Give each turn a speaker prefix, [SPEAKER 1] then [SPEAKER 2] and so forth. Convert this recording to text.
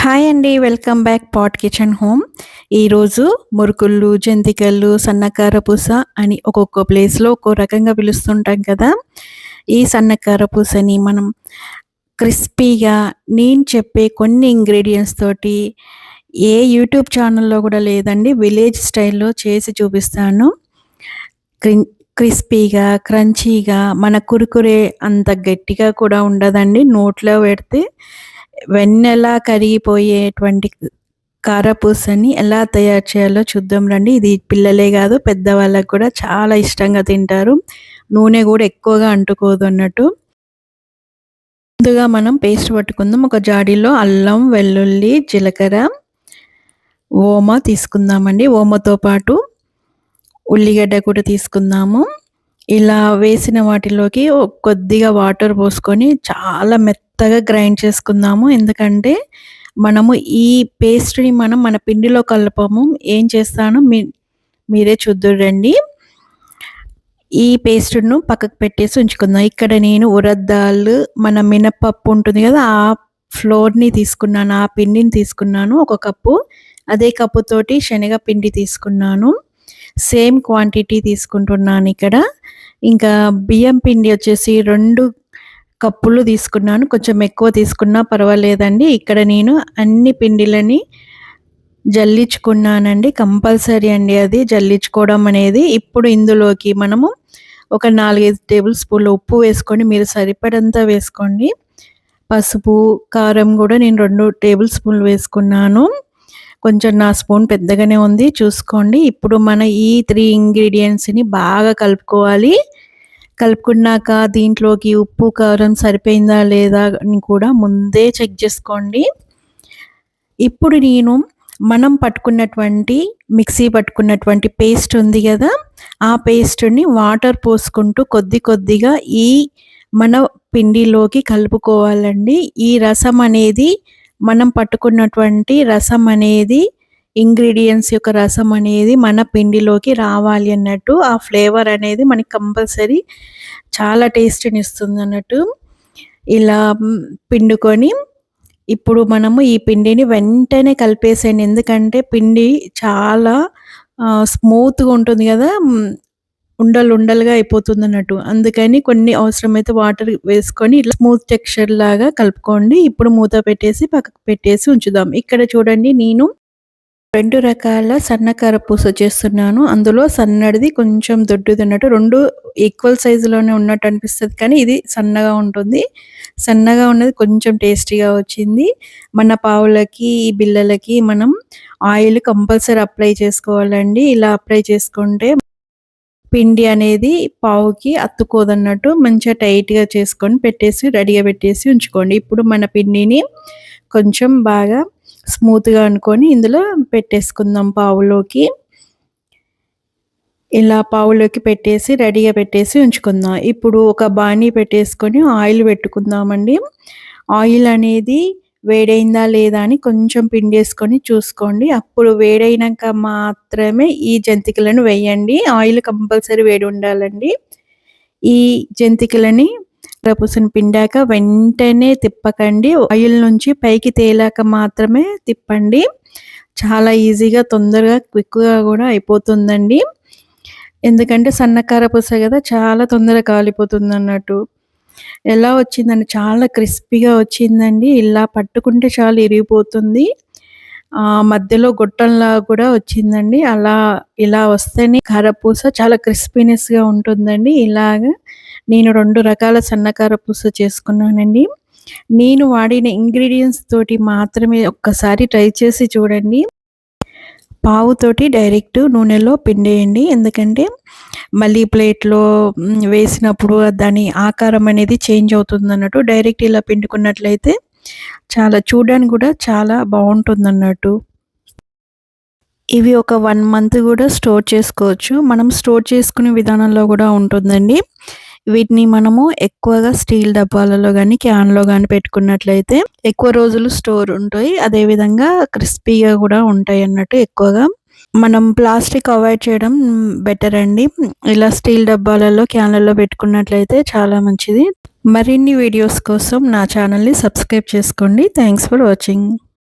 [SPEAKER 1] Hi అండి. Welcome back pot kitchen home. ఈరోజు మురుకుళ్ళు, జంతికలు, సన్నకార పూస అని ఒక్కొక్క ప్లేస్‌లో ఒక్కో రకంగా పిలుస్తుంటాం కదా! ఈ సన్నకార పూసని మనం క్రిస్పీగా నేను చెప్పే కొన్ని ఇంగ్రీడియెంట్స్ తోటి ఏ యూట్యూబ్ ఛానల్‌లో కూడా లేదండి. విలేజ్ స్టైల్‌లో చేసి చూపిస్తాను. క్రిన్ క్రిస్పీగా, క్రంచీగా మన కురుకురే అంత గట్టిగా కూడా ఉండదండి. నోట్లో పెడితే వెన్నెలా కరిగిపోయేటువంటి కారపూసని ఎలా తయారు చేయాలో చూద్దాం రండి. ఇది పిల్లలే కాదు పెద్దవాళ్ళకి కూడా చాలా ఇష్టంగా తింటారు. నూనె కూడా ఎక్కువగా అంటుకోదు అన్నట్టు. ముందుగా మనం పేస్ట్ పట్టుకుందాం. ఒక జాడీలో అల్లం, వెల్లుల్లి, జీలకర్ర, ఓమ తీసుకుందామండి. ఓమతో పాటు ఉల్లిగడ్డ కూడా తీసుకుందాము. ఇలా వేసిన వాటిలోకి కొద్దిగా వాటర్ పోసుకొని చాలా మెత్తగా గ్రైండ్ చేసుకుందాము. ఎందుకంటే మనము ఈ పేస్ట్‌ని మన పిండిలో కలపము. ఏం చేస్తానో మీరే చూద్దురండి. ఈ పేస్ట్‌ను పక్కకు పెట్టేసి ఉంచుకుందాం. ఇక్కడ నేను ఉరద్ దాల్ మన మినపప్పు ఉంటుంది కదా! ఆ ఫ్లోర్‌ని తీసుకున్నాను. ఆ పిండిని తీసుకున్నాను 1 కప్పు. అదే కప్పుతోటి శనగపిండి తీసుకున్నాను. సేమ్ క్వాంటిటీ తీసుకుంటున్నాను ఇక్కడ. ఇంకా బియ్యం పిండి వచ్చేసి 2 కప్పులు తీసుకున్నాను. కొంచెం ఎక్కువ తీసుకున్నా పర్వాలేదండి. ఇక్కడ నేను అన్ని పిండిలని జల్లించుకున్నానండి. కంపల్సరీ అండి అది జల్లించుకోవడం అనేది. ఇప్పుడు ఇందులోకి మనము ఒక 4, 5 టేబుల్ స్పూన్ల ఉప్పు వేసుకొని మీరు సరిపడంత వేసుకోండి. పసుపు, కారం కూడా నేను 2 టేబుల్ స్పూన్లు వేసుకున్నాను. కొంచెం నా స్పూన్ పెద్దగానే ఉంది చూసుకోండి. ఇప్పుడు మన ఈ 3 ఇంగ్రీడియెంట్స్‌ని బాగా కలుపుకోవాలి. కలుపుకున్నాక దీంట్లోకి ఉప్పు, కారం సరిపోయిందా లేదా అని కూడా ముందే చెక్ చేసుకోండి. ఇప్పుడు నేను మనం మిక్సీ పట్టుకున్నటువంటి పేస్ట్ ఉంది కదా! ఆ పేస్ట్‌ని వాటర్ పోసుకుంటూ కొద్ది కొద్దిగా ఈ మన పిండిలోకి కలుపుకోవాలండి. ఈ రసం అనేది మనం పట్టుకున్నటువంటి రసం అనేది ఇంగ్రీడియెంట్స్ యొక్క రసం అనేది మన పిండిలోకి రావాలి అన్నట్టు. ఆ ఫ్లేవర్ అనేది మనకి కంపల్సరీ చాలా టేస్ట్‌ని ఇస్తుంది అన్నట్టు. ఇలా పిండుకొని ఇప్పుడు మనము ఈ పిండిని వెంటనే కలిపేసేయండి. ఎందుకంటే పిండి చాలా స్మూత్‌గా ఉంటుంది కదా! ఉండలు ఉండలుగా అయిపోతుందన్నట్టు. అందుకని కొన్ని అవసరమైతే వాటర్ వేసుకొని ఇట్లా స్మూత్ టెక్స్చర్ లాగా కలుపుకోండి. ఇప్పుడు మూత పెట్టేసి పక్కకు పెట్టేసి ఉంచుదాం. ఇక్కడ చూడండి నేను 2 రకాల సన్నకార పూస చేస్తున్నాను. అందులో సన్నడిది కొంచెం దొడ్డుదన్నట్టు 2 ఈక్వల్ సైజులోనే ఉన్నట్టు అనిపిస్తది. కానీ ఇది సన్నగా ఉంటుంది. సన్నగా ఉన్నది కొంచెం టేస్టీగా వచ్చింది. మన పావులకి, బిళ్ళలకి మనం ఆయిల్ కంపల్సరీ అప్లై చేసుకోవాలండి. ఇలా అప్లై చేసుకుంటే పిండి అనేది పావుకి అతుక్కోదన్నట్టు మంచిగా టైట్‌గా చేసుకొని రెడీగా పెట్టేసి ఉంచుకోండి. ఇప్పుడు మన పిండిని కొంచెం బాగా స్మూత్‌గా అనుకొని ఇందులో పెట్టేసుకుందాం పావులోకి. ఇలా పావులోకి రెడీగా పెట్టేసి ఉంచుకుందాం. ఇప్పుడు ఒక బాణీ పెట్టేసుకొని ఆయిల్ పెట్టుకుందామండి. ఆయిల్ అనేది వేడైందా లేదా అని కొంచెం పిండేసుకొని చూసుకోండి. అప్పుడు వేడైనాక మాత్రమే ఈ జంతికలను వేయండి. ఆయిల్ కంపల్సరీ వేడి ఉండాలండి. ఈ జంతికలని పూసని పిండాక వెంటనే తిప్పకండి. ఆయిల్ నుంచి పైకి తేలాక మాత్రమే తిప్పండి. చాలా ఈజీగా తొందరగా క్విక్‌గా కూడా అయిపోతుందండి. ఎందుకంటే సన్నకార పూస కదా! చాలా తొందరగా కాలిపోతుందన్నట్టు. ఎలా వచ్చిందండి చాలా క్రిస్పీగా వచ్చిందండి. ఇలా పట్టుకుంటే చాలు ఇరిగిపోతుంది. మధ్యలో గొట్టంలా కూడా వచ్చిందండి. ఇలా వస్తేనే కారపూస చాలా క్రిస్పీనెస్‌గా ఉంటుందండి. ఇలాగా నేను 2 రకాల సన్నకార పూస చేసుకున్నానండి. నేను వాడిన ఇంగ్రీడియెంట్స్ తోటి మాత్రమే ఒక్కసారి ట్రై చేసి చూడండి. పావుతోటి డైరెక్ట్ నూనెలో పిండేయండి. ఎందుకంటే మళ్ళీ ప్లేట్‌లో వేసినప్పుడు దాని ఆకారం అనేది చేంజ్ అవుతుందన్నట్టు. డైరెక్ట్ ఇలా పిండుకున్నట్లయితే చూడడానికి కూడా చాలా బావుంటుందన్నట్టు. ఇవి ఒక 1 మంత్ కూడా స్టోర్ చేసుకోవచ్చు. మనం స్టోర్ చేసుకునే విధానంలో కూడా ఉంటుందండి. వీటిని మనము ఎక్కువగా స్టీల్ డబ్బాలలో గానీ, క్యాన్‌లో గానీ పెట్టుకున్నట్లయితే ఎక్కువ రోజులు స్టోర్ ఉంటాయి. అదేవిధంగా క్రిస్పీగా కూడా ఉంటాయన్నట్టు ఎక్కువగా. మనం ప్లాస్టిక్ అవాయిడ్ చేయడం బెటర్ అండి. ఇలా స్టీల్ డబ్బాలలో, క్యాన్‌లలో పెట్టుకున్నట్లయితే చాలా మంచిది. మరిన్ని వీడియోస్ కోసం నా ఛానల్‌ని సబ్స్క్రైబ్ చేసుకోండి. Thanks for watching.